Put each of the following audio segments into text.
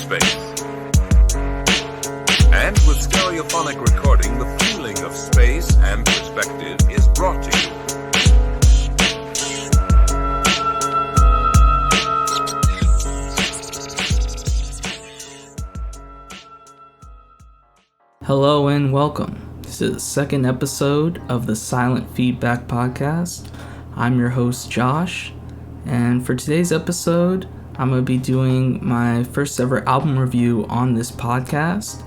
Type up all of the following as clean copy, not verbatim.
space. And with stereophonic recording, the feeling of space and perspective is brought to you. Hello and welcome. This is the second episode of the Silent Feedback Podcast. I'm your host, Josh, and for today's episode, I'm going to be doing my first ever album review on this podcast.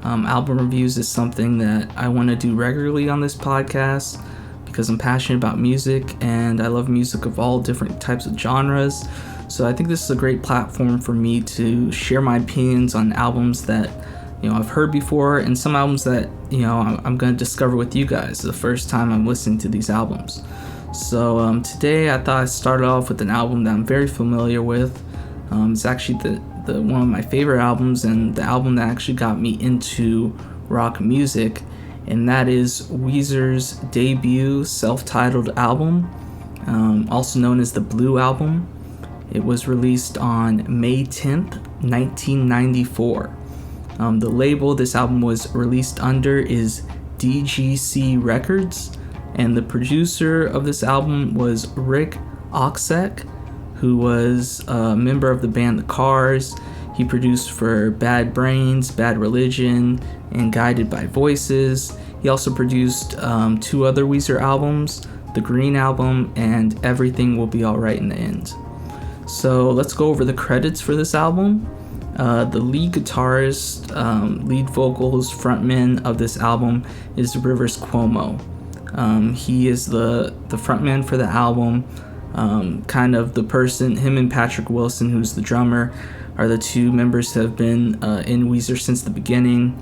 Album reviews is something that I want to do regularly on this podcast because I'm passionate about music and I love music of all different types of genres. So I think this is a great platform for me to share my opinions on albums that I've heard before, and some albums that, I'm going to discover with you guys the first time I'm listening to these albums. So today I thought I'd start off with an album that I'm very familiar with. It's actually the one of my favorite albums and the album that actually got me into rock music, and that is Weezer's debut self-titled album, also known as the Blue Album. It was released on May 10th, 1994. The label this album was released under is DGC Records, and the producer of this album was Rick Ocasek, who was a member of the band The Cars. He produced for Bad Brains, Bad Religion, and Guided by Voices. He also produced two other Weezer albums, The Green Album and Everything Will Be Alright in the End. So let's go over the credits for this album. The lead guitarist, lead vocals, frontman of this album is Rivers Cuomo. He is the frontman for the album, kind of the person, him and Patrick Wilson, who's the drummer, are the two members that have been in Weezer since the beginning.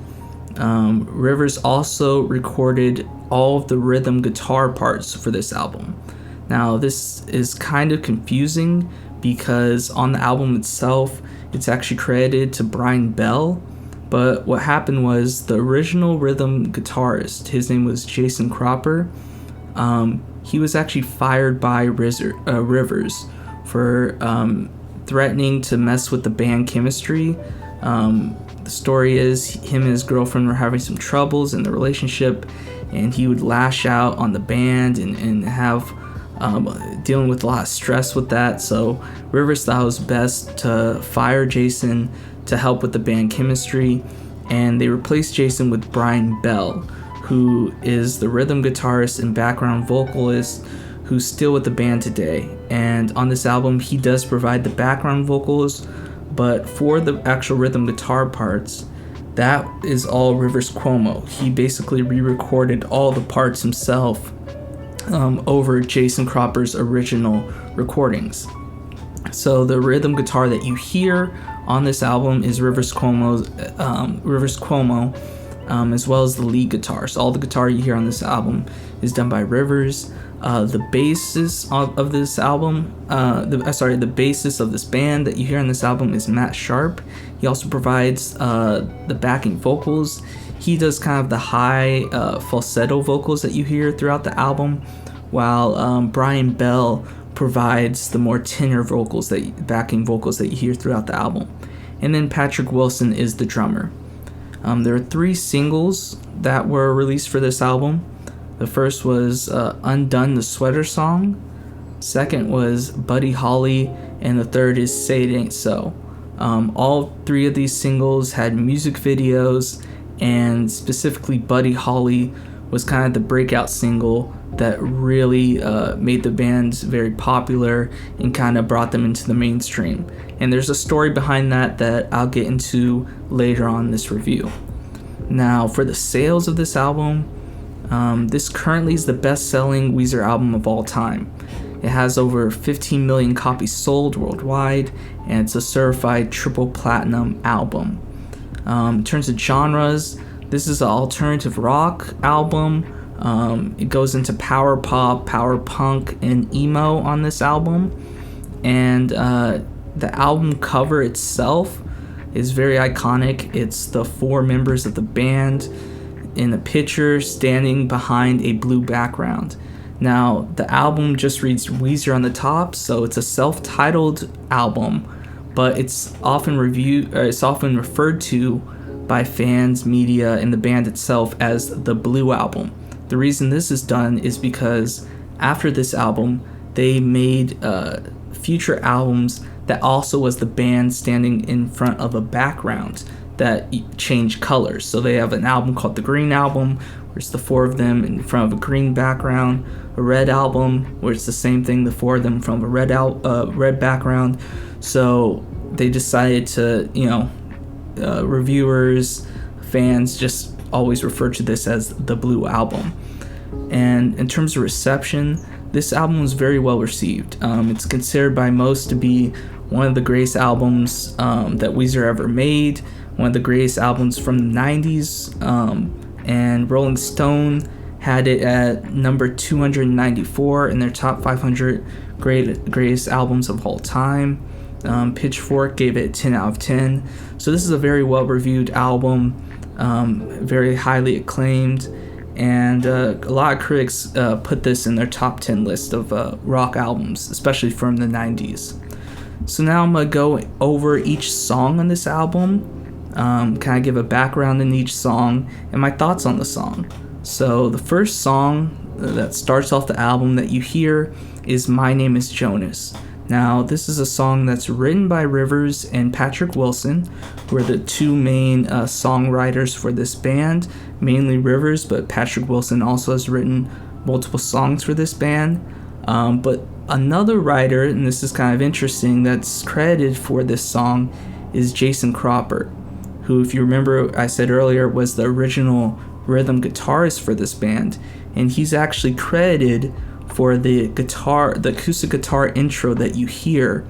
Rivers also recorded all of the rhythm guitar parts for this album. Now, this is kind of confusing because on the album itself, it's actually credited to Brian Bell, but what happened was the original rhythm guitarist, his name was Jason Cropper, he was actually fired by Rivers for threatening to mess with the band chemistry. The story is him and his girlfriend were having some troubles in the relationship, and he would lash out on the band and have dealing with a lot of stress with that. So Rivers thought it was best to fire Jason to help with the band chemistry, and they replaced Jason with Brian Bell, who is the rhythm guitarist and background vocalist who's still with the band today. And on this album, he does provide the background vocals, but for the actual rhythm guitar parts, that is all Rivers Cuomo. He basically re-recorded all the parts himself over Jason Cropper's original recordings. So the rhythm guitar that you hear on this album is Rivers Cuomo, as well as the lead guitar. So all the guitar you hear on this album is done by Rivers. The bassist of this album, the bassist of this band that you hear on this album is Matt Sharp. He also provides the backing vocals. He does kind of the high falsetto vocals that you hear throughout the album, while Brian Bell provides the more tenor vocals, backing vocals that you hear throughout the album. And then Patrick Wilson is the drummer. There are 3 singles that were released for this album. The first was Undone, the Sweater Song. Second was Buddy Holly, and the third is Say It Ain't So. All 3 of these singles had music videos, and specifically Buddy Holly was kind of the breakout single that really made the band very popular and kind of brought them into the mainstream. And there's a story behind that I'll get into later on in this review. Now, for the sales of this album, this currently is the best-selling Weezer album of all time. It has over 15 million copies sold worldwide, and it's a certified triple platinum album. In terms of genres, this is an alternative rock album. It goes into power pop, power punk, and emo on this album. And the album cover itself is very iconic. It's the 4 members of the band in a picture standing behind a blue background. Now, the album just reads Weezer on the top, so it's a self-titled album, but it's often referred to by fans, media, and the band itself as the Blue Album. The reason this is done is because after this album, they made future albums that also was the band standing in front of a background that changed colors. So they have an album called the Green Album, where it's the four of them in front of a green background, a Red Album, where it's the same thing, the four of them from a red background. So they decided to, reviewers, fans just always refer to this as the Blue Album. And in terms of reception, this album was very well received. It's considered by most to be one of the greatest albums that Weezer ever made, one of the greatest albums from the 90s, and Rolling Stone had it at number 294 in their top 500 greatest albums of all time. Pitchfork gave it 10 out of 10. So this is a very well-reviewed album, very highly acclaimed, and a lot of critics put this in their top 10 list of rock albums, especially from the 90s. So now I'm going to go over each song on this album, kind of give a background in each song, and my thoughts on the song. So the first song that starts off the album that you hear is My Name is Jonas. Now, this is a song that's written by Rivers and Patrick Wilson, who are the two main songwriters for this band, mainly Rivers, but Patrick Wilson also has written multiple songs for this band. But another writer, and this is kind of interesting, that's credited for this song is Jason Crawford, who, if you remember, I said earlier, was the original rhythm guitarist for this band, and he's actually credited for the acoustic guitar intro that you hear,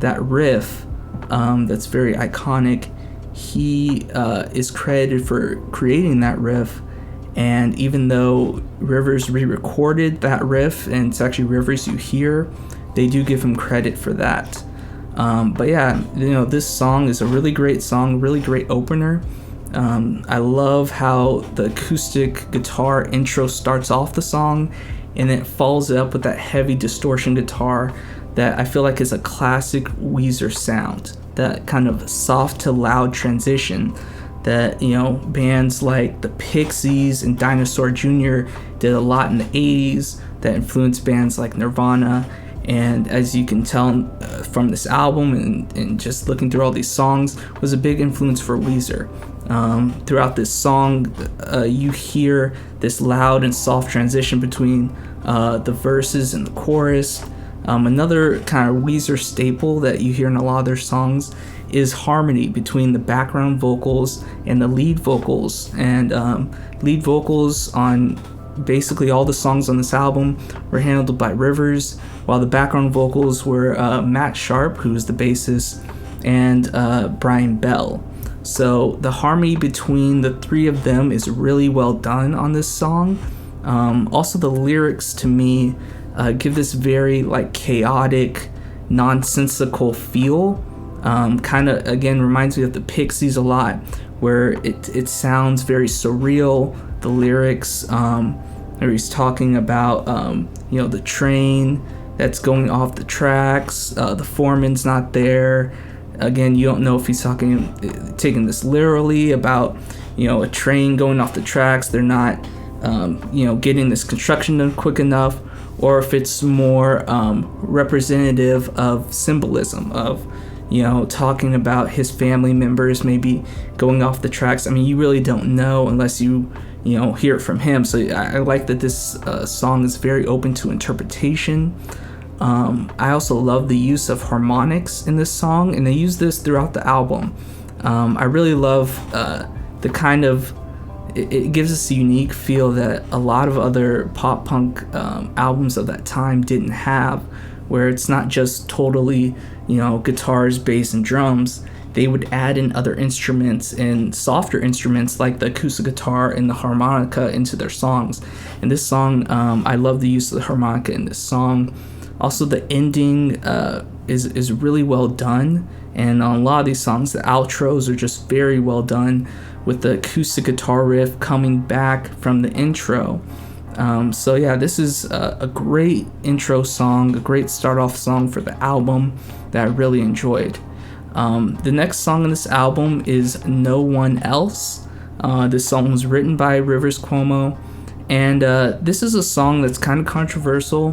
that riff, that's very iconic. He is credited for creating that riff, and even though Rivers re-recorded that riff, and it's actually Rivers you hear, they do give him credit for that. But yeah, this song is a really great song, really great opener. I love how the acoustic guitar intro starts off the song, and it follows it up with that heavy distortion guitar that I feel like is a classic Weezer sound, that kind of soft to loud transition that, bands like the Pixies and Dinosaur Jr. did a lot in the 80s, that influenced bands like Nirvana. And as you can tell from this album and just looking through all these songs, was a big influence for Weezer. Throughout this song, you hear this loud and soft transition between the verses and the chorus. Another kind of Weezer staple that you hear in a lot of their songs is harmony between the background vocals and the lead vocals. And lead vocals on basically all the songs on this album were handled by Rivers, while the background vocals were Matt Sharp, who's the bassist, and Brian Bell. So the harmony between the three of them is really well done on this song. Also, the lyrics to me give this very chaotic, nonsensical feel. Kind of again reminds me of the Pixies a lot, where it sounds very surreal. The lyrics, where he's talking about the train that's going off the tracks. The foreman's not there. Again, you don't know if he's taking this literally about, a train going off the tracks. They're not, getting this construction done quick enough, or if it's more representative of symbolism of, talking about his family members maybe going off the tracks. I mean, you really don't know unless you hear it from him. So I like that this song is very open to interpretation. I also love the use of harmonics in this song, and they use this throughout the album. I really love the kind of, it gives us a unique feel that a lot of other pop punk albums of that time didn't have, where it's not just totally, guitars, bass, and drums. They would add in other instruments and softer instruments like the acoustic guitar and the harmonica into their songs. And this song, I love the use of the harmonica in this song. Also, the ending is really well done, and on a lot of these songs, the outros are just very well done, with the acoustic guitar riff coming back from the intro. So yeah, this is a great intro song, a great start-off song for the album that I really enjoyed. The next song on this album is No One Else. This song was written by Rivers Cuomo, and this is a song that's kind of controversial.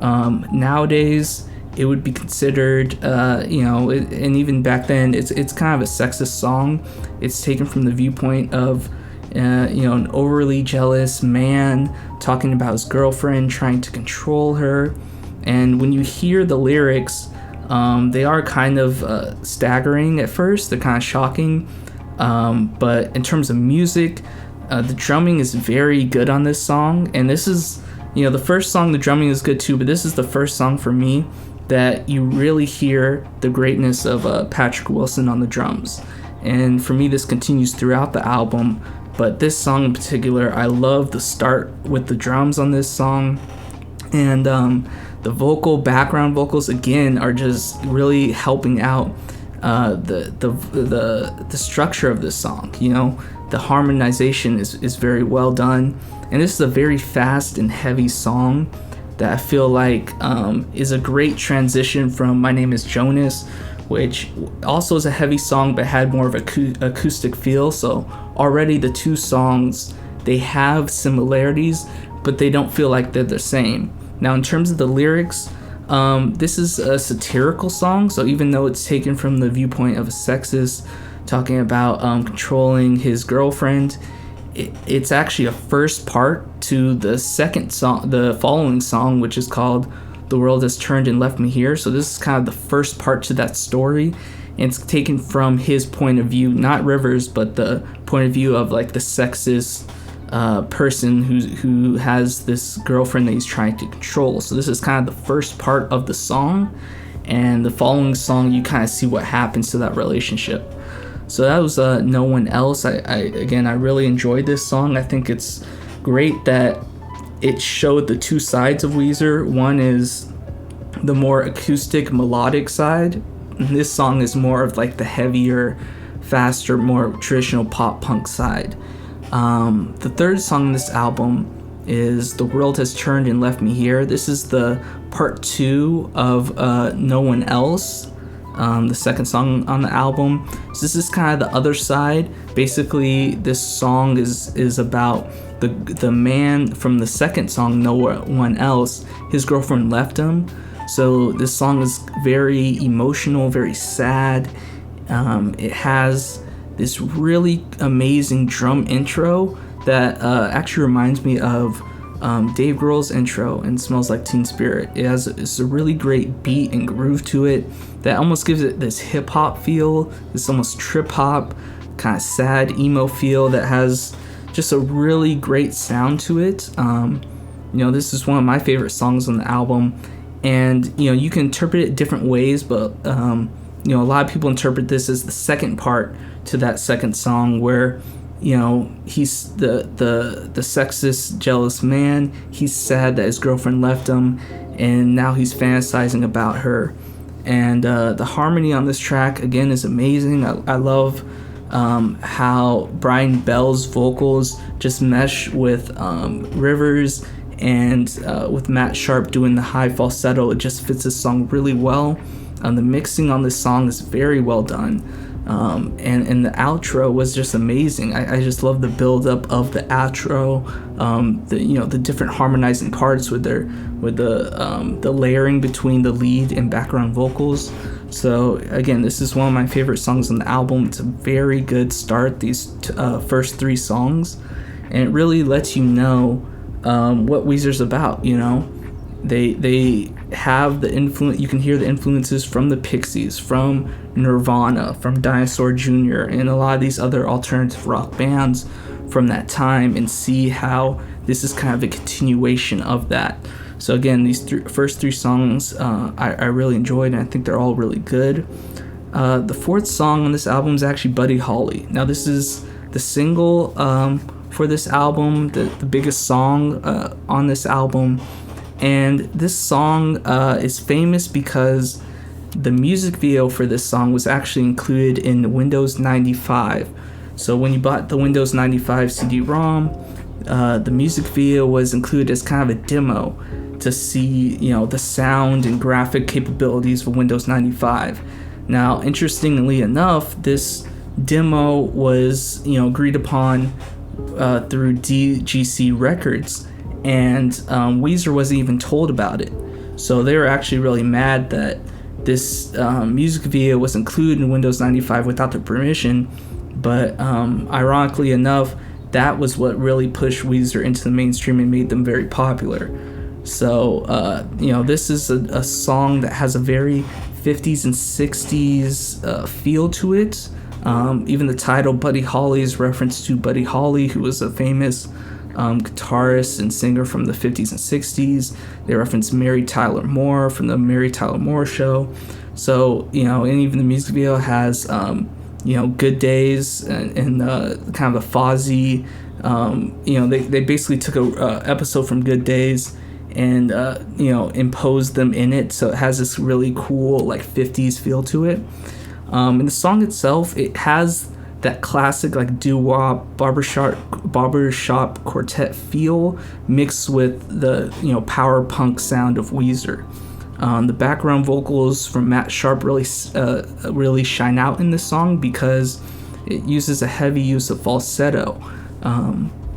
Nowadays, it would be considered, and even back then, it's kind of a sexist song. It's taken from the viewpoint of, an overly jealous man talking about his girlfriend, trying to control her. And when you hear the lyrics, they are kind of staggering at first. They're kind of shocking. But in terms of music, the drumming is very good on this song. And this is, the first song, the drumming is good too, but this is the first song for me that you really hear the greatness of Patrick Wilson on the drums. And for me, this continues throughout the album. But this song in particular, I love the start with the drums on this song. And the background vocals, again, are just really helping out the structure of this song. The harmonization is very well done. And this is a very fast and heavy song that I feel like is a great transition from My Name is Jonas, which also is a heavy song but had more of an acoustic feel. So already the two songs, they have similarities, but they don't feel like they're the same. Now, in terms of the lyrics, this is a satirical song. So even though it's taken from the viewpoint of a sexist talking about controlling his girlfriend, it's actually a first part to the second song, the following song, which is called The World Has Turned and Left Me Here. So this is kind of the first part to that story. And it's taken from his point of view, not Rivers, but the point of view of like the sexist person who has this girlfriend that he's trying to control. So this is kind of the first part of the song, and the following song you kind of see what happens to that relationship. So that was No One Else. I really enjoyed this song. I think it's great that it showed the two sides of Weezer. One is the more acoustic, melodic side, and this song is more of like the heavier, faster, more traditional pop punk side. The third song on this album is The World Has Turned and Left Me Here. This is the part 2 of No One Else, the second song on the album. So this is kind of the other side. Basically, this song is about the man from the second song, No One Else. His girlfriend left him. So this song is very emotional, very sad. It has this really amazing drum intro that actually reminds me of Dave Grohl's intro in Smells Like Teen Spirit. It's a really great beat and groove to it that almost gives it this hip hop feel, this almost trip hop, kind of sad emo feel that has just a really great sound to it. This is one of my favorite songs on the album, and you can interpret it different ways, but a lot of people interpret this as the second part to that second song where he's the sexist, jealous man. He's sad that his girlfriend left him, and now he's fantasizing about her. And the harmony on this track again is amazing. I love how Brian Bell's vocals just mesh with Rivers and with Matt Sharp doing the high falsetto. It just fits this song really well. The mixing on this song is very well done. And the outro was just amazing. I just love the build up of the outro, the different harmonizing parts with the layering between the lead and background vocals. So again, this is one of my favorite songs on the album. It's a very good start, these first 3 songs, and it really lets you know what Weezer's about. They have the influence. You can hear the influences from the Pixies, from Nirvana, from Dinosaur Jr., and a lot of these other alternative rock bands from that time, and see how this is kind of a continuation of that. So again, these first 3 songs I really enjoyed, and I think they're all really good. The 4th song on this album is actually Buddy Holly. Now this is the single for this album, the biggest song on this album. And this song is famous because the music video for this song was actually included in Windows 95. So when you bought the Windows 95 CD-ROM, the music video was included as kind of a demo to see, the sound and graphic capabilities of Windows 95. Now, interestingly enough, this demo was, agreed upon through DGC Records, and Weezer wasn't even told about it. So they were actually really mad that this music video was included in Windows 95 without their permission. But ironically enough, that was what really pushed Weezer into the mainstream and made them very popular. So, this is a song that has a very 50s and 60s feel to it. Even the title, Buddy Holly, is reference to Buddy Holly, who was a famous guitarist and singer from the 50s and 60s. They reference Mary Tyler Moore from the Mary Tyler Moore Show. So, and even the music video has, Good Days and kind of a Fozzy. They basically took a episode from Good Days and, imposed them in it. So it has this really cool, like, 50s feel to it. And the song itself, it has that classic, like, doo-wop barbershop quartet feel mixed with the, power punk sound of Weezer. The background vocals from Matt Sharp really shine out in this song because it uses a heavy use of falsetto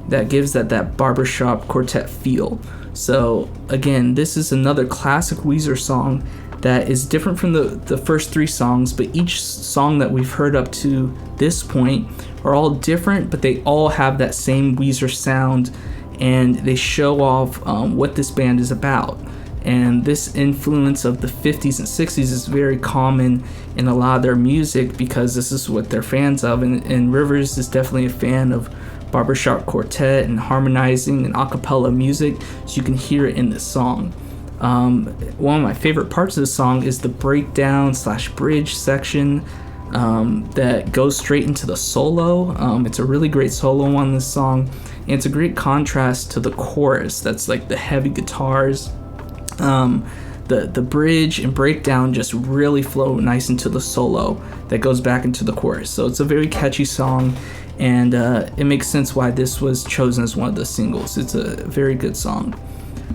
that gives that barbershop quartet feel. So again, this is another classic Weezer song that is different from the first three songs, but each song that we've heard up to this point are all different, but they all have that same Weezer sound, and they show off what this band is about. And this influence of the 50s and 60s is very common in a lot of their music because this is what they're fans of. And Rivers is definitely a fan of barbershop quartet and harmonizing and a cappella music, so you can hear it in this song. One of my favorite parts of the song is the breakdown / bridge section that goes straight into the solo. It's a really great solo on this song, and it's a great contrast to the chorus that's like the heavy guitars. The bridge and breakdown just really flow nice into the solo that goes back into the chorus. So it's a very catchy song, and it makes sense why this was chosen as one of the singles. It's a very good song.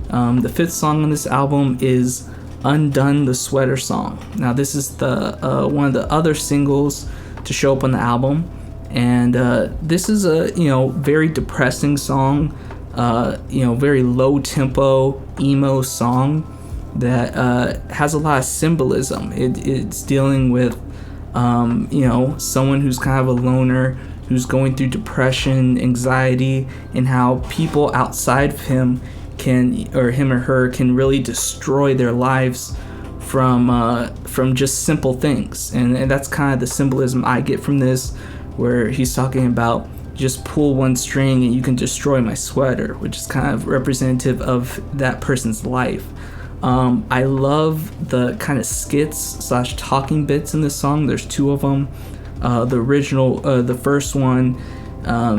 The fifth song on this album is Undone, the Sweater Song. Now this is the one of the other singles to show up on the album, and this is a very depressing song, very low tempo emo song that has a lot of symbolism. It's dealing with someone who's kind of a loner, who's going through depression, anxiety, and how people outside of him him or her can really destroy their lives from just simple things. And that's kind of the symbolism I get from this, where he's talking about just pull one string and you can destroy my sweater, which is kind of representative of that person's life. I love the kind of skits / talking bits in this song. There's two of them. The original, the first one,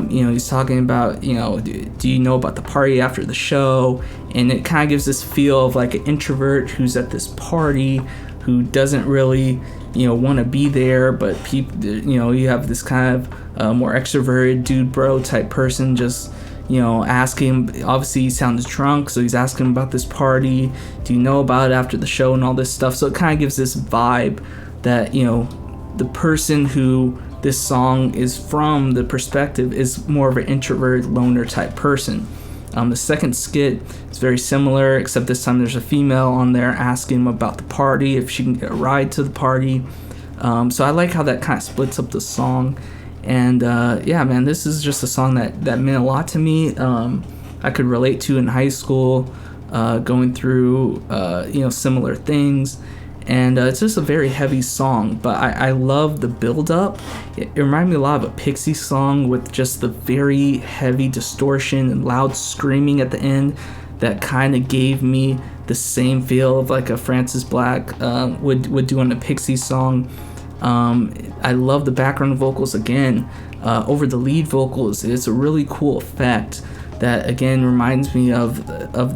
he's talking about, do you know about the party after the show? And it kind of gives this feel of like an introvert who's at this party, who doesn't really, want to be there, but people, you have this kind of more extroverted dude bro type person just, asking. Obviously he sounds drunk, so he's asking about this party. Do you know about it after the show and all this stuff? So it kind of gives this vibe that, the person who this song is from, the perspective, is more of an introverted loner type person. The second skit is very similar, except this time there's a female on there asking him about the party, if she can get a ride to the party. So I like how that kind of splits up the song. And this is just a song that meant a lot to me. I could relate to in high school, going through similar things. And it's just a very heavy song, but I love the build-up. It reminded me a lot of a Pixie song with just the very heavy distortion and loud screaming at the end that kind of gave me the same feel of like a Francis Black would do on a Pixie song. I love the background vocals again over the lead vocals. It's a really cool effect that again reminds me of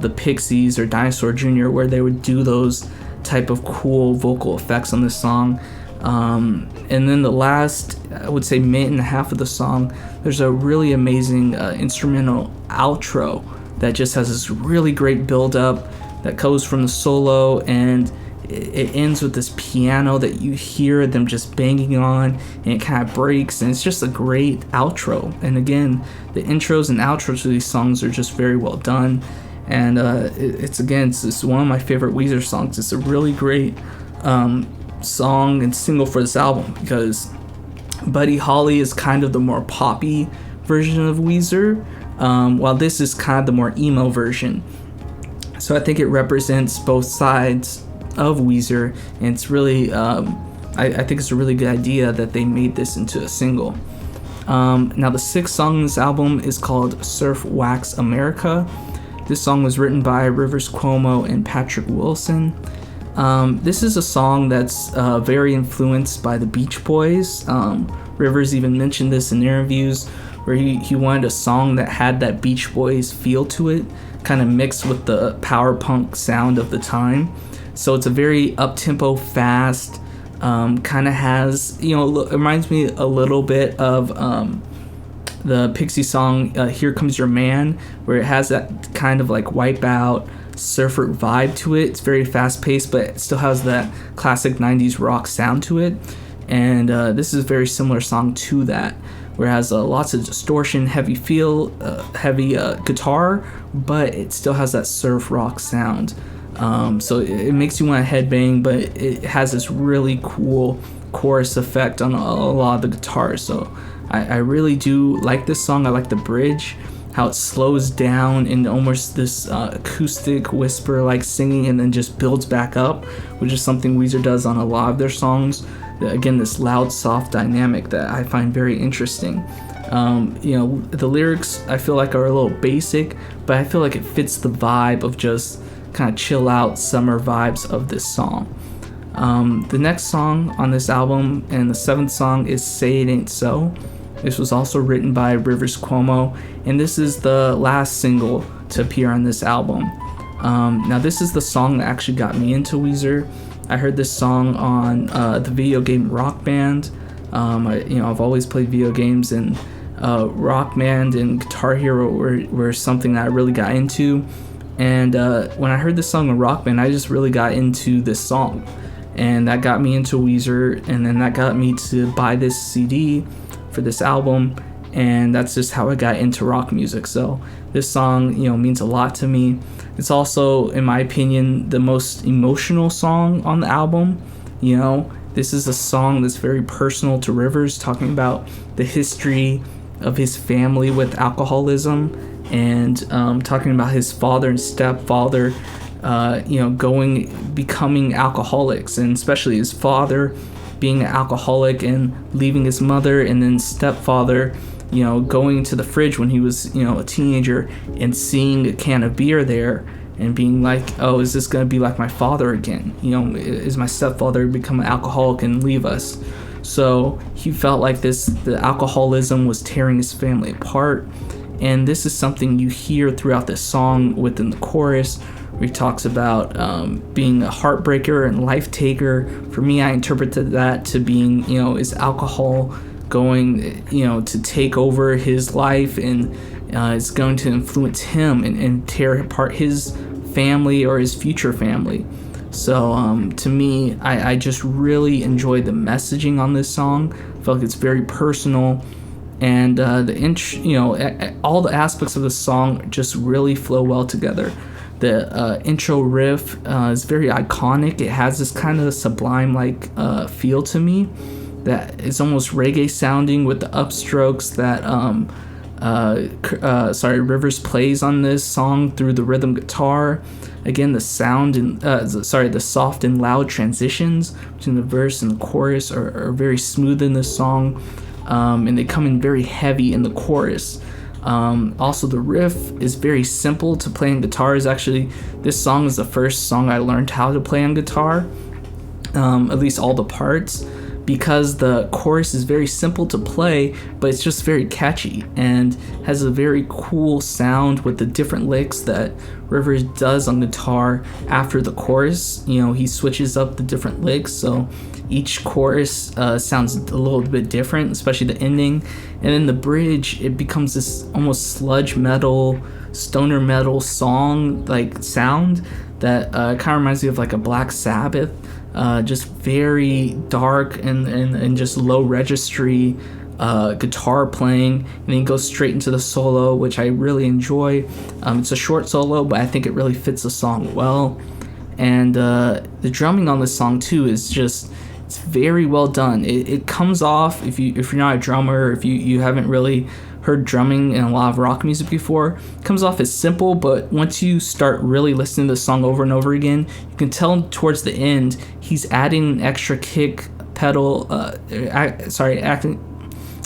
the Pixies or Dinosaur Jr., where they would do those type of cool vocal effects on this song. And then the last, I would say, minute and a half of the song, there's a really amazing instrumental outro that just has this really great build up that goes from the solo, and it ends with this piano that you hear them just banging on, and it kind of breaks, and it's just a great outro. And again, the intros and outros to these songs are just very well done. And it's one of my favorite Weezer songs. It's a really great song and single for this album, because Buddy Holly is kind of the more poppy version of Weezer, while this is kind of the more emo version. So I think it represents both sides of Weezer, and it's really I think it's a really good idea that they made this into a single. Now the sixth song on this album is called Surf Wax America. This song was written by Rivers Cuomo and Patrick Wilson. This is a song that's very influenced by the Beach Boys. Rivers even mentioned this in interviews, where he wanted a song that had that Beach Boys feel to it, kind of mixed with the power punk sound of the time. So it's a very up-tempo, fast, kind of has, it reminds me a little bit of the Pixie song Here Comes Your Man, where it has that kind of like Wipeout, surfer vibe to it. It's very fast-paced, but it still has that classic 90s rock sound to it. And this is a very similar song to that, where it has lots of distortion, heavy feel, heavy guitar, but it still has that surf rock sound. So it makes you want to headbang, but it has this really cool chorus effect on a lot of the guitars. So I really do like this song. I like the bridge, how it slows down in almost this acoustic whisper like singing, and then just builds back up, which is something Weezer does on a lot of their songs. Again, this loud, soft dynamic that I find very interesting. The lyrics I feel like are a little basic, but I feel like it fits the vibe of just kind of chill out summer vibes of this song. The next song on this album, and the seventh song, is Say It Ain't So. This was also written by Rivers Cuomo, and this is the last single to appear on this album. Now this is the song that actually got me into Weezer. I heard this song on the video game Rock Band. I've always played video games, and Rock Band and Guitar Hero were something that I really got into. And when I heard this song on Rock Band, I just really got into this song, and that got me into Weezer, and then that got me to buy this CD for this album, and that's just how I got into rock music. So this song, means a lot to me. It's also, in my opinion, the most emotional song on the album. This is a song that's very personal to Rivers, talking about the history of his family with alcoholism, and talking about his father and stepfather, becoming alcoholics, and especially his father being an alcoholic and leaving his mother, and then stepfather, going to the fridge when he was, a teenager, and seeing a can of beer there and being like, oh, is this going to be like my father again? Is my stepfather become an alcoholic and leave us? So he felt like the alcoholism was tearing his family apart. And this is something you hear throughout this song within the chorus, where he talks about being a heartbreaker and life taker. For me, I interpreted that to being, is alcohol going, to take over his life, and it's going to influence him and tear apart his family or his future family. So to me, I just really enjoyed the messaging on this song. I feel like it's very personal. And all the aspects of the song just really flow well together. The intro riff is very iconic. It has this kind of sublime feel to me that is almost reggae sounding, with the upstrokes that Rivers plays on this song through the rhythm guitar. Again, the soft and loud transitions between the verse and the chorus are very smooth in this song. And they come in very heavy in the chorus. Also, the riff is very simple to play on guitars. Actually, this song is the first song I learned how to play on guitar, at least all the parts, because the chorus is very simple to play, but it's just very catchy and has a very cool sound with the different licks that Rivers does on guitar after the chorus. He switches up the different licks, so each chorus sounds a little bit different, especially the ending. And then the bridge, it becomes this almost sludge metal, stoner metal song like sound that kind of reminds me of like a Black Sabbath. Just very dark and just low registry guitar playing, and then he goes straight into the solo, which I really enjoy. It's a short solo, but I think it really fits the song well. And the drumming on this song too is just, it's very well done. It comes off, if you're not a drummer, if you haven't really heard drumming in a lot of rock music before, it comes off as simple, but once you start really listening to the song over and over again, you can tell towards the end he's adding an extra kick pedal,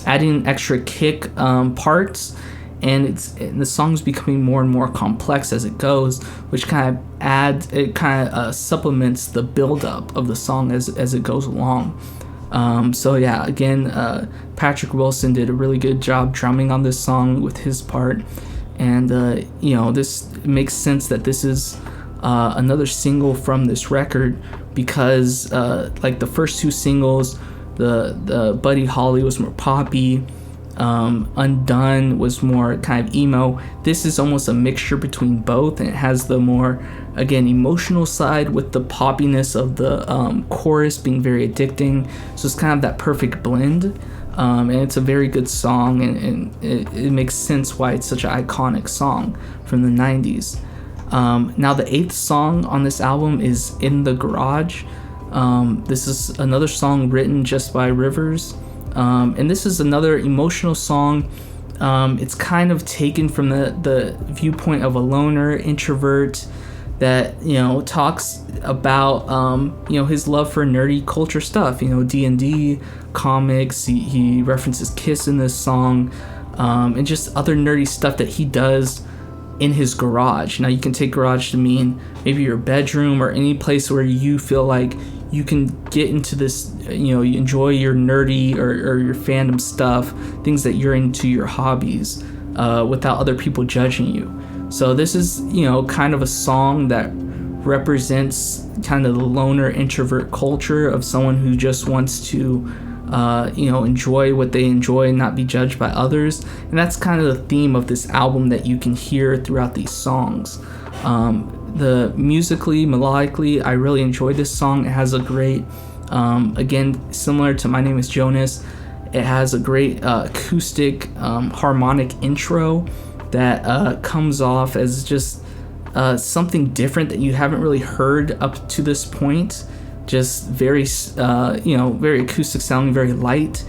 adding extra kick parts, and the song's becoming more and more complex as it goes, which kind of supplements the build-up of the song as it goes along. So yeah, again, Patrick Wilson did a really good job drumming on this song with his part, and this makes sense that this is another single from this record, because like the first two singles, the Buddy Holly was more poppy, Undone was more kind of emo. This is almost a mixture between both, and it has the more, again, emotional side with the poppiness of the chorus being very addicting. So it's kind of that perfect blend, and it's a very good song, and it makes sense why it's such an iconic song from the 90s. Now the 8th song on this album is In the Garage. This is another song written just by Rivers. And this is another emotional song. It's kind of taken from the viewpoint of a loner introvert that talks about his love for nerdy culture stuff, D&D, comics. He references Kiss in this song, and just other nerdy stuff that he does in his garage. Now you can take garage to mean maybe your bedroom or any place where you feel like you can get into this, you enjoy your nerdy or your fandom stuff, things that you're into, your hobbies, without other people judging you. So this is, kind of a song that represents kind of the loner introvert culture of someone who just wants to, enjoy what they enjoy and not be judged by others. And that's kind of the theme of this album that you can hear throughout these songs. The musically, melodically, I really enjoy this song. It has a great, again, similar to My Name is Jonas, it has a great acoustic harmonic intro that comes off as just something different that you haven't really heard up to this point. Just very, very acoustic sounding, very light.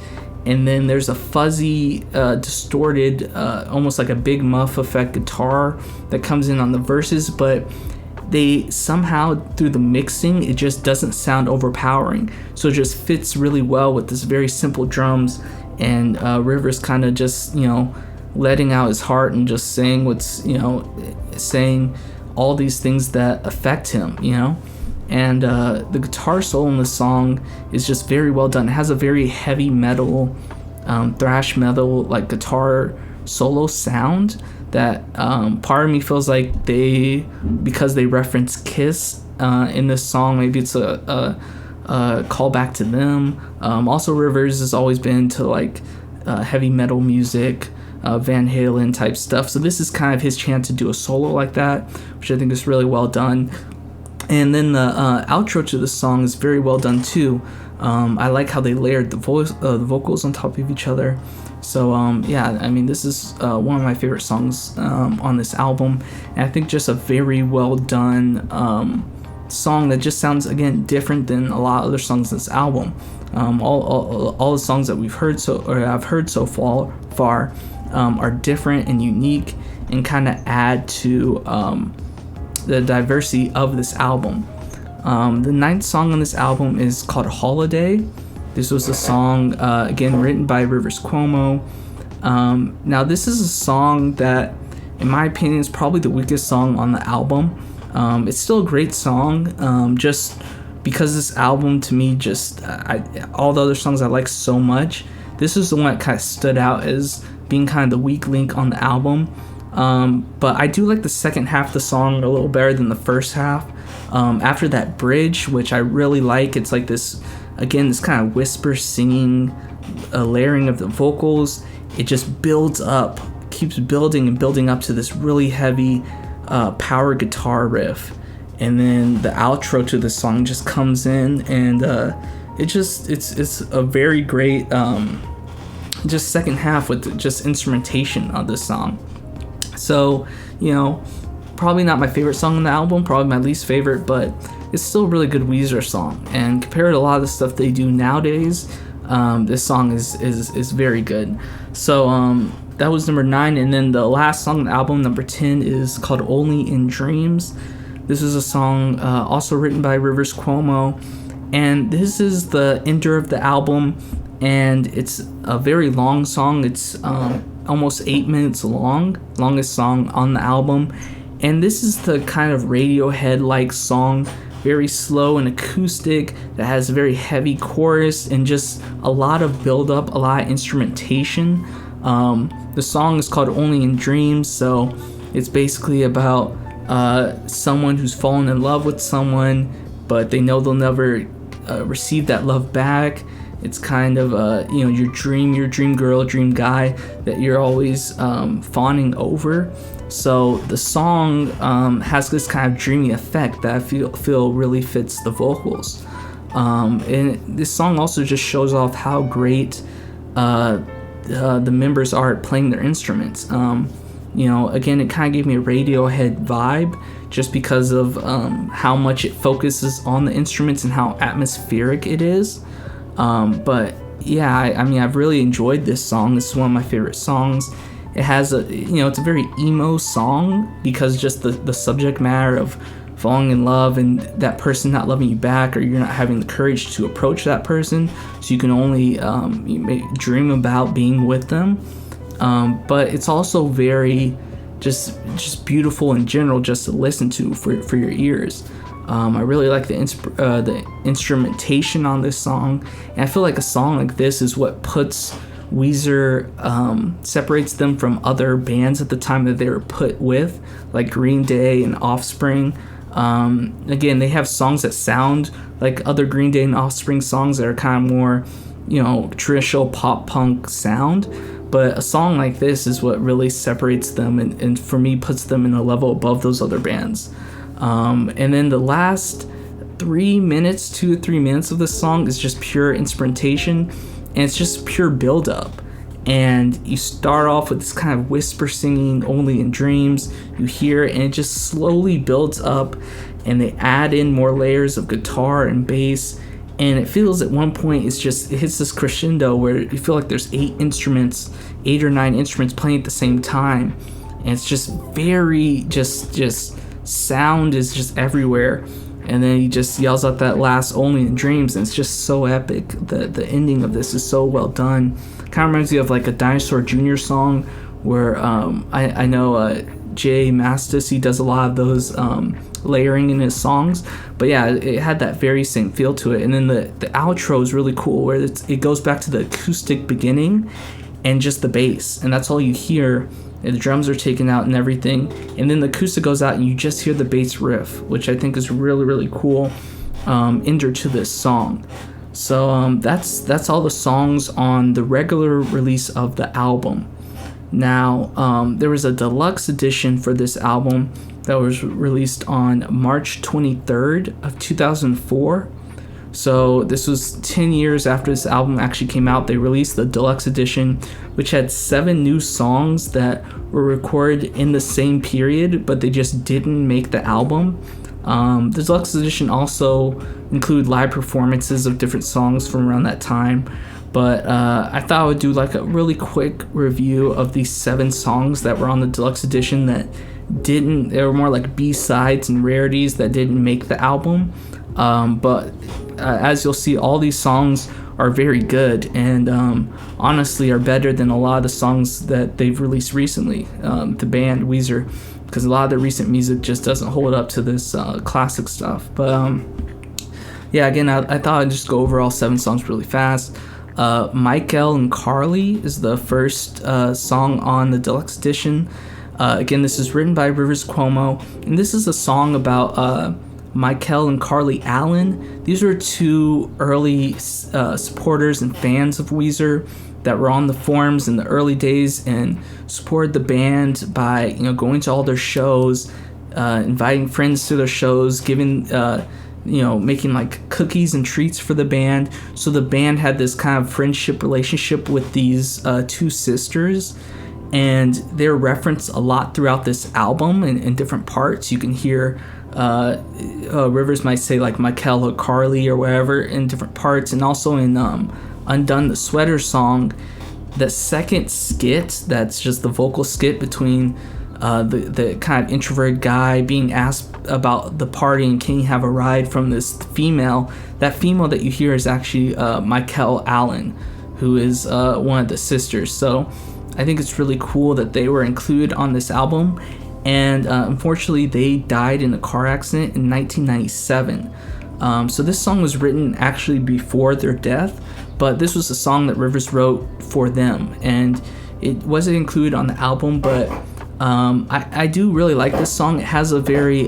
And then there's a fuzzy, distorted, almost like a big muff effect guitar that comes in on the verses, but they somehow, through the mixing, it just doesn't sound overpowering. So it just fits really well with this very simple drums, and Rivers kind of just, letting out his heart and just saying saying all these things that affect him, And the guitar solo in the song is just very well done. It has a very heavy metal, thrash metal, like guitar solo sound that part of me feels like because they reference Kiss in this song, maybe it's a callback to them. Also, Rivers has always been into like heavy metal music, Van Halen type stuff. So this is kind of his chance to do a solo like that, which I think is really well done. And then the outro to the song is very well done too. I like how they layered the vocals on top of each other. So this is one of my favorite songs on this album, and I think just a very well done song that just sounds, again, different than a lot of other songs in this album. All the songs that I've heard so far are different and unique, and kind of add to the diversity of this album. The 9th song on this album is called Holiday. This was a song, again, written by Rivers Cuomo. Now, this is a song that, in my opinion, is probably the weakest song on the album. It's still a great song, just because this album to me just all the other songs I like so much, this is the one that kind of stood out as being kind of the weak link on the album. But I do like the second half of the song a little better than the first half. After that bridge, which I really like, it's like this kind of whisper singing, layering of the vocals. It just builds up, keeps building and building up to this really heavy power guitar riff. And then the outro to the song just comes in, and it's a very great just second half with just instrumentation on this song. So, probably not my favorite song on the album, probably my least favorite, but it's still a really good Weezer song. And compared to a lot of the stuff they do nowadays, this song is very good. So that was number 9, and then the last song on the album, number 10, is called Only in Dreams. This is a song also written by Rivers Cuomo, and this is the ender of the album, and it's a very long song. It's almost 8 minutes long, longest song on the album. And this is the kind of Radiohead-like song, very slow and acoustic, that has a very heavy chorus and just a lot of build-up, a lot of instrumentation. The song is called Only in Dreams, so it's basically about someone who's fallen in love with someone, but they know they'll never receive that love back. It's kind of your dream girl, dream guy that you're always fawning over. So the song has this kind of dreamy effect that I feel really fits the vocals. And this song also just shows off how great the members are at playing their instruments. Again, it kind of gave me a Radiohead vibe just because of how much it focuses on the instruments and how atmospheric it is. But yeah, I've really enjoyed this song. This is one of my favorite songs. It has it's a very emo song because just the subject matter of falling in love and that person not loving you back, or you're not having the courage to approach that person, so you can only dream about being with them. But it's also very just beautiful in general just to listen to for your ears. I really like the instrumentation on this song, and I feel like a song like this is what puts Weezer, separates them from other bands at the time that they were put with, like Green Day and Offspring. Again, they have songs that sound like other Green Day and Offspring songs that are kind of more, traditional pop punk sound. But a song like this is what really separates them and for me puts them in a level above those other bands. And then the last 2 to 3 minutes of the song is just pure instrumentation, and it's just pure build-up. And you start off with this kind of whisper singing, Only in Dreams. You hear it, and it just slowly builds up, and they add in more layers of guitar and bass. And it feels at one point it hits this crescendo where you feel like there's 8 or 9 instruments playing at the same time. And it's just very, just sound is just everywhere. And then he just yells out that last Only in Dreams, and it's just so epic. The ending of this is so well done. Kind of reminds me of like a Dinosaur Jr. song where I know Jay Mastis, he does a lot of those layering in his songs. But yeah, it had that very same feel to it. And then the outro is really cool where it goes back to the acoustic beginning and just the bass. And that's all you hear. And the drums are taken out and everything. And then the acoustic goes out and you just hear the bass riff, which I think is really, really cool ender to this song. So that's all the songs on the regular release of the album. Now, there was a deluxe edition for this album that was released on March 23rd of 2004. So this was 10 years after this album actually came out. They released the deluxe edition, which had 7 new songs that were recorded in the same period, but they just didn't make the album. The deluxe edition also included live performances of different songs from around that time. But I thought I would do like a really quick review of these 7 songs that were on the deluxe edition that didn't. They were more like B-sides and rarities that didn't make the album. But as you'll see, all these songs are very good and honestly are better than a lot of the songs that they've released recently, the band Weezer, because a lot of their recent music just doesn't hold up to this classic stuff. But yeah, again, I thought I'd just go over all 7 songs really fast. Mykel and Carli is the first song on the Deluxe Edition. Again, this is written by Rivers Cuomo, and this is a song about Mykel and Carli Allen. These were 2 early supporters and fans of Weezer that were on the forums in the early days and supported the band by going to all their shows, inviting friends to their shows, giving making like cookies and treats for the band. So the band had this kind of friendship relationship with these 2 sisters, and they're referenced a lot throughout this album in different parts. You can hear Rivers might say like Mykel or Carli or whatever in different parts, and also in Undone, the Sweater song, the second skit, that's just the vocal skit between the kind of introverted guy being asked about the party and can he have a ride from this female. That female that you hear is actually Mykel Allen, who is one of the sisters. So I think it's really cool that they were included on this album. And unfortunately, they died in a car accident in 1997. So this song was written actually before their death, but this was a song that Rivers wrote for them, and it wasn't included on the album. But I do really like this song. It has a very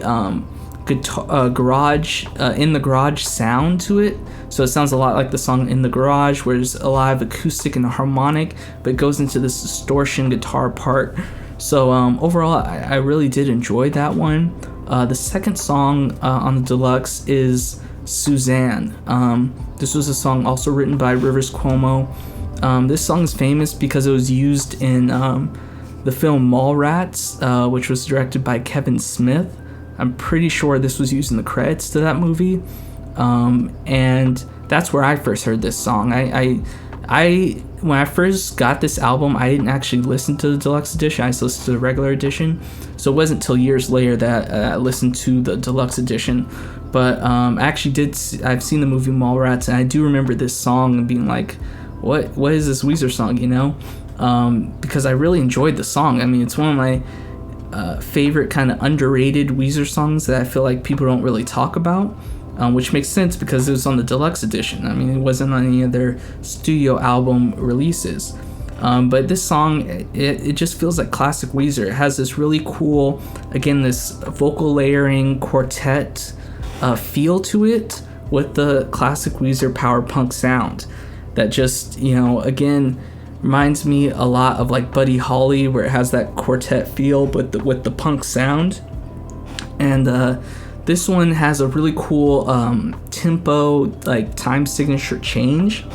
garage in the garage sound to it, so it sounds a lot like the song In the Garage, where there's a lot of acoustic and harmonic, but it goes into this distortion guitar part. So overall, I really did enjoy that one. The second song on the Deluxe is Susanne. This was a song also written by Rivers Cuomo. This song is famous because it was used in the film Mallrats, which was directed by Kevin Smith. I'm pretty sure this was used in the credits to that movie. And that's where I first heard this song. I when I first got this album, I didn't actually listen to the Deluxe Edition. I just listened to the regular edition. So it wasn't until years later that I listened to the Deluxe Edition. But I actually I've seen the movie Mallrats, and I do remember this song and being like, what is this Weezer song, because I really enjoyed the song. I mean, it's one of my favorite kind of underrated Weezer songs that I feel like people don't really talk about. Which makes sense because it was on the Deluxe Edition. I mean, it wasn't on any of their studio album releases. But this song, it just feels like classic Weezer. It has this really cool, again, this vocal layering quartet feel to it with the classic Weezer power punk sound that just, again, reminds me a lot of like Buddy Holly, where it has that quartet feel but with the punk sound. And this one has a really cool tempo, like time signature change.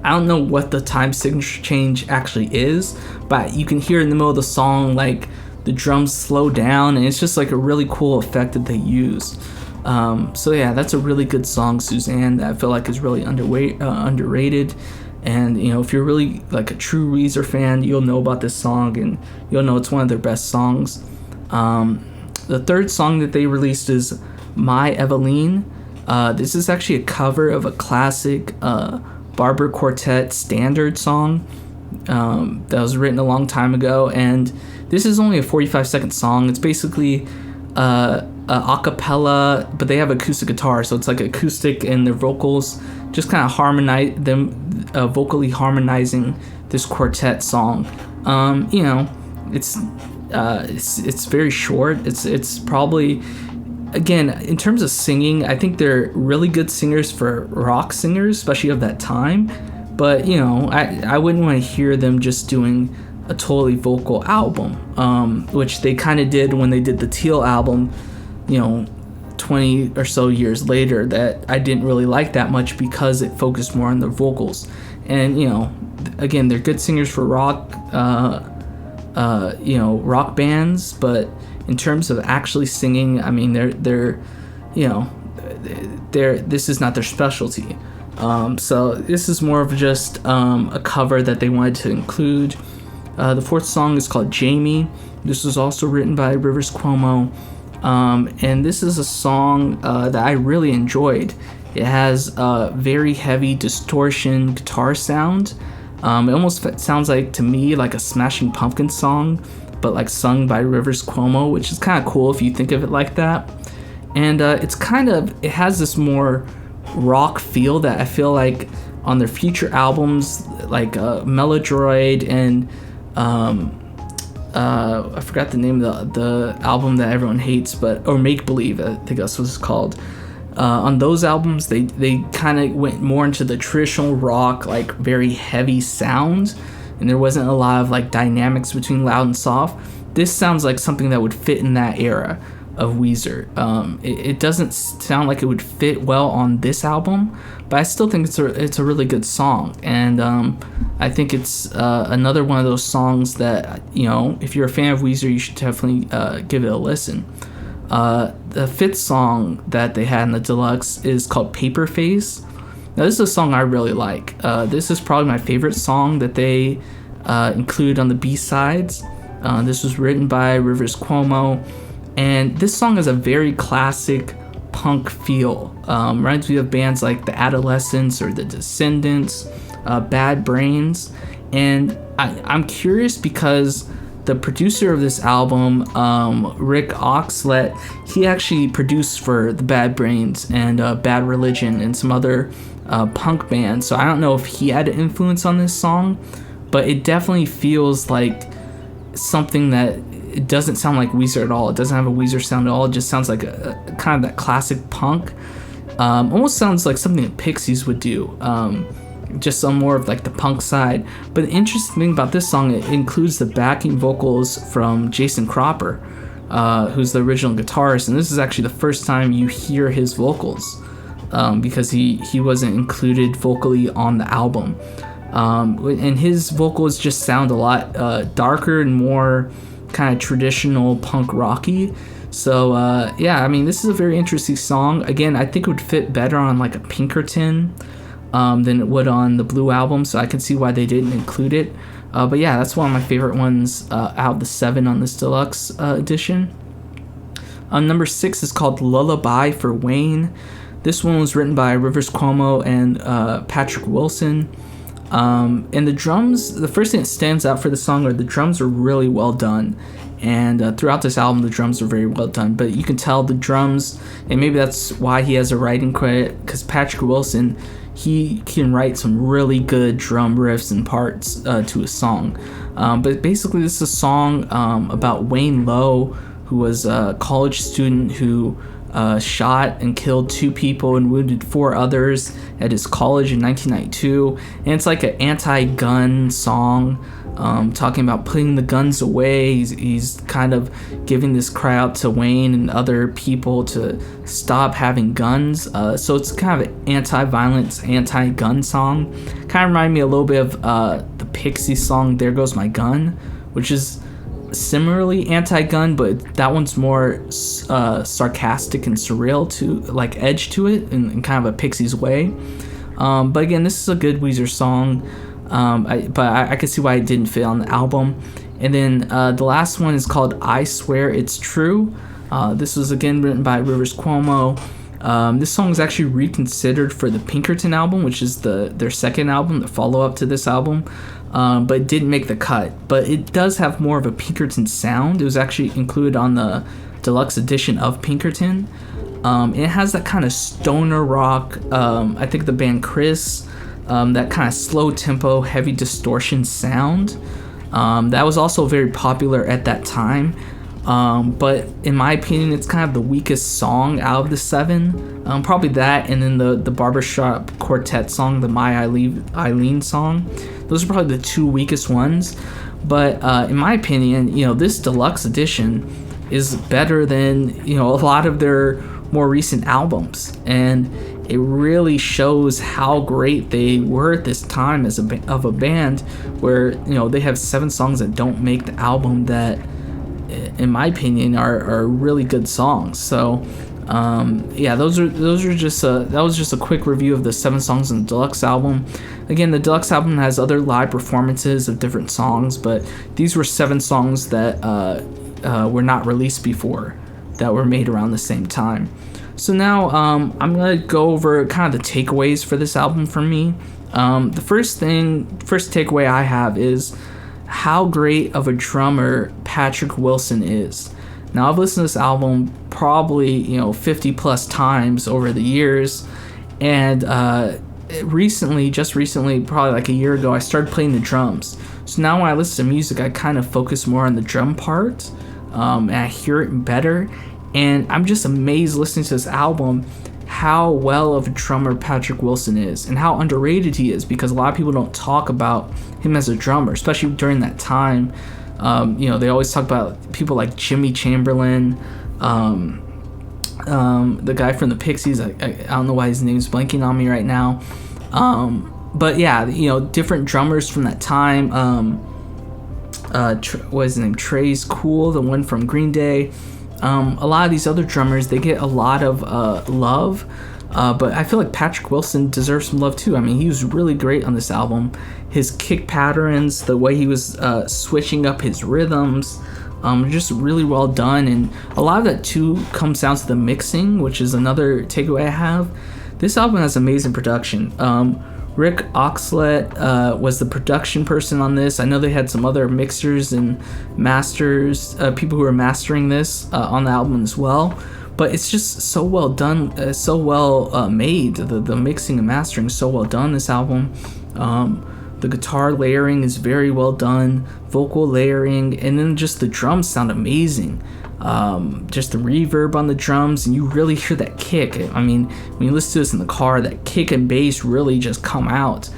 I don't know what the time signature change actually is, but you can hear in the middle of the song like the drums slow down, and it's just like a really cool effect that they use. So yeah, that's a really good song, Susanne, that I feel like is really underrated. And if you're really like a true Weezer fan, you'll know about this song, and you'll know it's one of their best songs. The third song that they released is My Evaline. This is actually a cover of a classic Barber Quartet standard song that was written a long time ago, and this is only a 45-second song. It's basically a cappella, but they have acoustic guitar, so it's like acoustic and their vocals just kind of harmonize them, vocally harmonizing this quartet song. It's very short. It's probably, again, in terms of singing, I think they're really good singers for rock singers, especially of that time. But I wouldn't want to hear them just doing a totally vocal album, which they kind of did when they did the Teal album, 20 or so years later, that I didn't really like that much because it focused more on the vocals. And again, they're good singers for rock rock bands, but in terms of actually singing, I mean, they're this is not their specialty. So this is more of just a cover that they wanted to include. The fourth song is called Jamie. This was also written by Rivers Cuomo, and this is a song that I really enjoyed. It has a very heavy distortion guitar sound. It almost sounds like, to me, like a Smashing Pumpkins song, but like sung by Rivers Cuomo, which is kind of cool if you think of it like that. and it has this more rock feel that I feel like on their future albums, like Melodroid and I forgot the name of the album that everyone hates, or Make Believe, I think that's what it's called. On those albums, they kind of went more into the traditional rock, like very heavy sounds, and there wasn't a lot of like dynamics between loud and soft. This sounds like something that would fit in that era of Weezer. It doesn't sound like it would fit well on this album, but I still think it's a really good song, and I think it's another one of those songs that, if you're a fan of Weezer, you should definitely give it a listen. The fifth song that they had in the deluxe is called Paperface. Now, this is a song I really like. This is probably my favorite song that they include on the B-sides. This was written by Rivers Cuomo, and this song has a very classic punk feel. Reminds me of bands like The Adolescents or The Descendants, Bad Brains, and I'm curious because the producer of this album, Rick Oxlett, he actually produced for the Bad Brains and Bad Religion and some other punk bands. So I don't know if he had an influence on this song, but it definitely feels like something that it doesn't sound like Weezer at all. It doesn't have a Weezer sound at all. It just sounds like a kind of that classic punk. Almost sounds like something that Pixies would do. Just on more of like the punk side. But the interesting thing about this song, it includes the backing vocals from Jason Cropper, who's the original guitarist, and this is actually the first time you hear his vocals, because he wasn't included vocally on the album, and his vocals just sound a lot darker and more kind of traditional punk rocky. So this is a very interesting song. Again, I think it would fit better on like a Pinkerton than it would on the Blue album, so I can see why they didn't include it. But yeah, that's one of my favorite ones out of the 7 on this deluxe edition. Number 6 is called Lullaby for Wayne. This one was written by Rivers Cuomo and Patrick Wilson. And the drums, the first thing that stands out for the song are the drums are really well done. And throughout this album, the drums are very well done. But you can tell the drums, and maybe that's why he has a writing credit, because Patrick Wilson, he can write some really good drum riffs and parts to a song. But basically, this is a song about Wayne Lowe, who was a college student who shot and killed 2 people and wounded 4 others at his college in 1992. And it's like an anti-gun song, talking about putting the guns away. He's kind of giving this cry out to Wayne and other people to stop having guns. So it's kind of an anti-violence, anti-gun song. Kind of remind me a little bit of the Pixies song "There Goes My Gun," which is similarly anti-gun, but that one's more sarcastic and surreal, to like edge to it in kind of a Pixies way. But again, this is a good Weezer song. I can see why it didn't fit on the album. And then the last one is called I Swear It's True. This was again written by Rivers Cuomo. This song is actually reconsidered for the Pinkerton album, which is their second album, the follow-up to this album, but it didn't make the cut. But it does have more of a Pinkerton sound. It was actually included on the deluxe edition of Pinkerton. It has that kind of stoner rock, I think the band Chris, that kind of slow tempo, heavy distortion sound. That was also very popular at that time. But in my opinion, it's kind of the weakest song out of the 7. Probably that, and then the Barbershop Quartet song, the My Eileen song. Those are probably the 2 weakest ones. But in my opinion, this deluxe edition is better than a lot of their more recent albums, and it really shows how great they were at this time as of a band, where they have 7 songs that don't make the album that, in my opinion, are really good songs. So those are just that was just a quick review of the 7 songs in the deluxe album. Again, the deluxe album has other live performances of different songs, but these were 7 songs that were not released before, that were made around the same time. So now I'm gonna go over kind of the takeaways for this album for me. The first takeaway I have is how great of a drummer Patrick Wilson is. Now, I've listened to this album probably 50 plus times over the years, and just recently, probably like a year ago, I started playing the drums. So now when I listen to music, I kind of focus more on the drum part, and I hear it better. And I'm just amazed listening to this album how well of a drummer Patrick Wilson is, and how underrated he is, because a lot of people don't talk about him as a drummer, especially during that time. They always talk about people like Jimmy Chamberlain, the guy from the Pixies. I don't know why his name's blanking on me right now. But yeah, different drummers from that time. What is his name? Trey's Cool, the one from Green Day. A lot of these other drummers, they get a lot of love, but I feel like Patrick Wilson deserves some love too. I mean, he was really great on this album. His kick patterns, the way he was switching up his rhythms, just really well done. And a lot of that too comes down to the mixing, which is another takeaway I have. This album has amazing production. Rick Oxlett was the production person on this. I know they had some other mixers and masters, people who were mastering this on the album as well. But it's just so well done, so well made. The mixing and mastering is so well done, this album. The guitar layering is very well done, vocal layering, and then just the drums sound amazing. Just the reverb on the drums, and you really hear that kick. I mean, when you listen to this in the car, that kick and bass really just come out.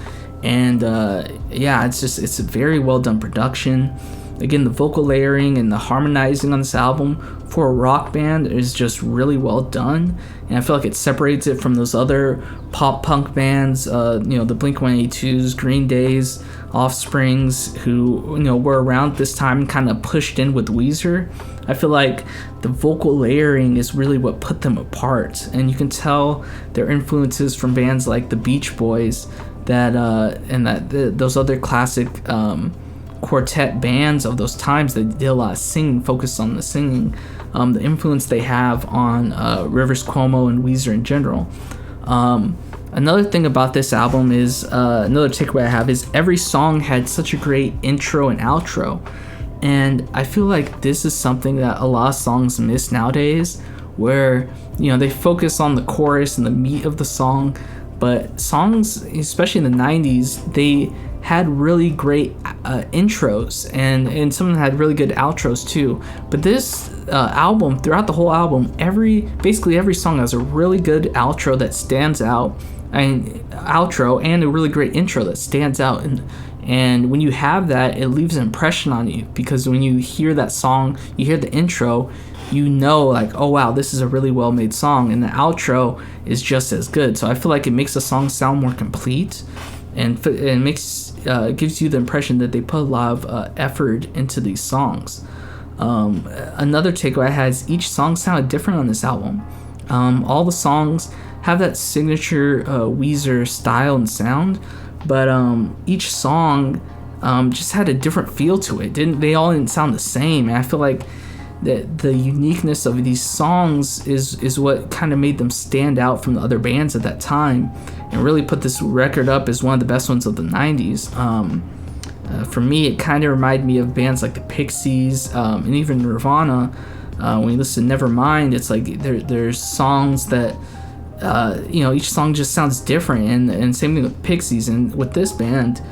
And it's a very well done production. Again, the vocal layering and the harmonizing on this album for a rock band is just really well done, and I feel like it separates it from those other pop punk bands, the Blink-182s, Green Days, Offsprings, who were around this time and kind of pushed in with Weezer. I feel like the vocal layering is really what put them apart, and you can tell their influences from bands like the Beach Boys, those other classic quartet bands of those times that did a lot of singing, focused on the singing, the influence they have on Rivers Cuomo and Weezer in general. Another thing about this album is, another takeaway I have, is every song had such a great intro and outro. And I feel like this is something that a lot of songs miss nowadays, where, they focus on the chorus and the meat of the song, but songs, especially in the 90s, they had really great intros, and some of them had really good outros too. But this album, throughout the whole album, basically every song has a really good outro that stands out, and a really great intro that stands out. And when you have that, it leaves an impression on you, because when you hear that song, you hear the intro, like, oh wow, this is a really well made song, and the outro is just as good. So I feel like it makes the song sound more complete, and it gives you the impression that they put a lot of effort into these songs. Another takeaway I had is each song sounded different on this album. All the songs have that signature Weezer style and sound, but each song just had a different feel to it. They all didn't sound the same, and I feel like the uniqueness of these songs is what kind of made them stand out from the other bands at that time, and really put this record up as one of the best ones of the 90s. For me, it kind of reminded me of bands like the Pixies, and even Nirvana. When you listen to Nevermind, it's like there's songs that each song just sounds different, and same thing with Pixies. And with this band,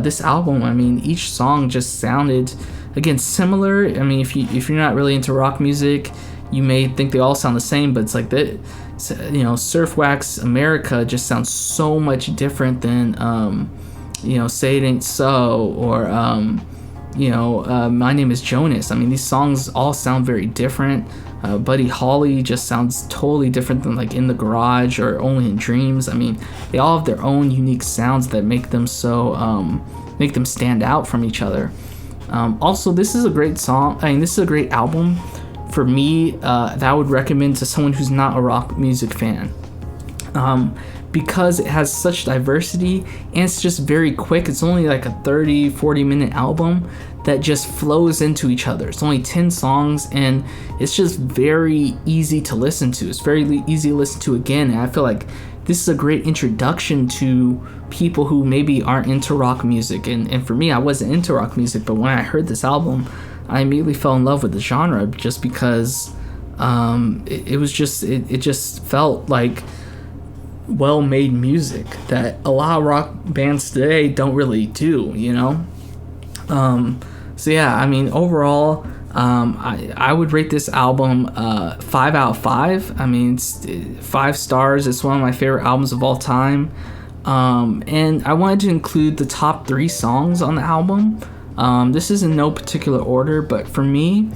this album, I mean, each song just sounded, again, similar. I mean, if you're not really into rock music, you may think they all sound the same, but it's like that. Surf Wax America just sounds so much different than Say It Ain't So, or My Name Is Jonas. I mean, these songs all sound very different. Buddy Holly just sounds totally different than like In the Garage or Only in Dreams. I mean, they all have their own unique sounds that make them make them stand out from each other. Also, this is a great song. I mean, this is a great album for me that I would recommend to someone who's not a rock music fan, because it has such diversity, and it's just very quick. It's only like a 30-40 minute album that just flows into each other. It's only 10 songs, and it's just very easy to listen to. It's very easy to listen to again, and I feel like this is a great introduction to people who maybe aren't into rock music. And for me, I wasn't into rock music, but when I heard this album, I immediately fell in love with the genre just because it just felt like well-made music that a lot of rock bands today don't really do, you know? So yeah, I mean, overall, I would rate this album 5 out of 5. I mean, it's 5 stars. It's one of my favorite albums of all time. And I wanted to include the top 3 songs on the album. This is in no particular order, but for me,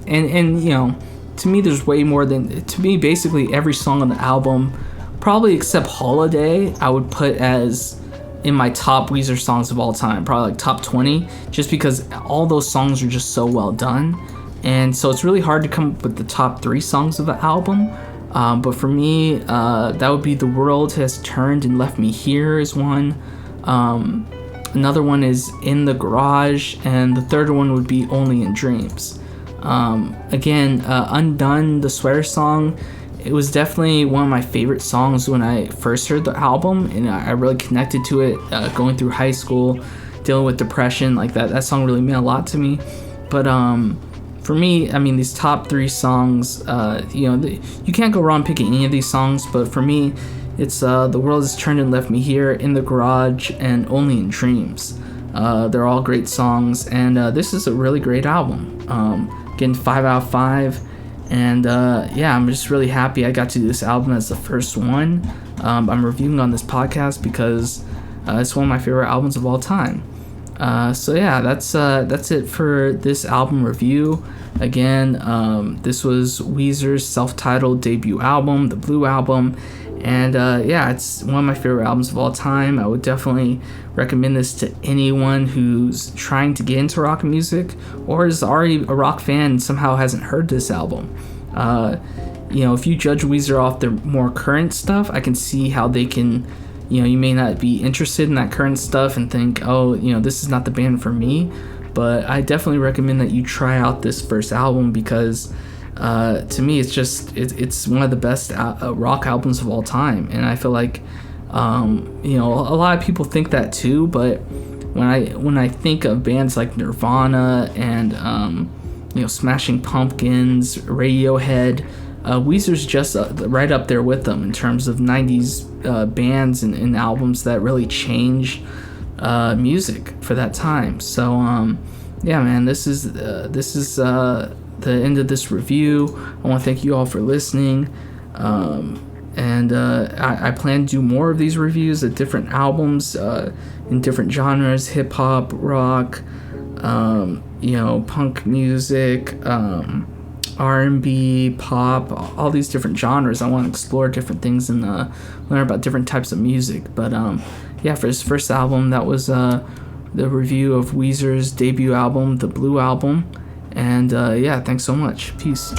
and you know, to me, there's way more than, to me, basically every song on the album, probably except Holiday, I would put as in my top Weezer songs of all time, probably like top 20, just because all those songs are just so well done. And so it's really hard to come up with the top 3 songs of the album. But for me, that would be The World Has Turned and Left Me Here is one. Another one is In the Garage, and the third one would be Only in Dreams. Again, Undone, the swear song, it was definitely one of my favorite songs when I first heard the album, and I really connected to it going through high school, dealing with depression. Like that song really meant a lot to me. But for me, I mean, these top 3 songs, you know, you can't go wrong picking any of these songs, but for me, it's The World Has Turned and Left Me Here, In the Garage, and Only in Dreams. They're all great songs, and this is a really great album. Again, 5 out of 5. And yeah, I'm just really happy I got to do this album as the first one I'm reviewing on this podcast because it's one of my favorite albums of all time. So yeah, that's it for this album review. Again, this was Weezer's self-titled debut album, the Blue Album. And yeah, it's one of my favorite albums of all time. I would definitely recommend this to anyone who's trying to get into rock music or is already a rock fan and somehow hasn't heard this album. You know, if you judge Weezer off their more current stuff, I can see how they can, you know, you may not be interested in that current stuff and think, oh, you know, this is not the band for me. But I definitely recommend that you try out this first album because to me, it's one of the best rock albums of all time, and I feel like you know, a lot of people think that too. But when I think of bands like Nirvana and you know, Smashing Pumpkins, Radiohead, Weezer's just right up there with them in terms of 90s bands and albums that really changed music for that time. So yeah, man, this is the end of this review. I want to thank you all for listening, and I plan to do more of these reviews of different albums in different genres: hip-hop, rock, you know, punk music, R&B, pop, all these different genres. I want to explore different things and learn about different types of music. But yeah, for his first album, that was the review of Weezer's debut album, the Blue Album. And yeah, thanks so much. Peace.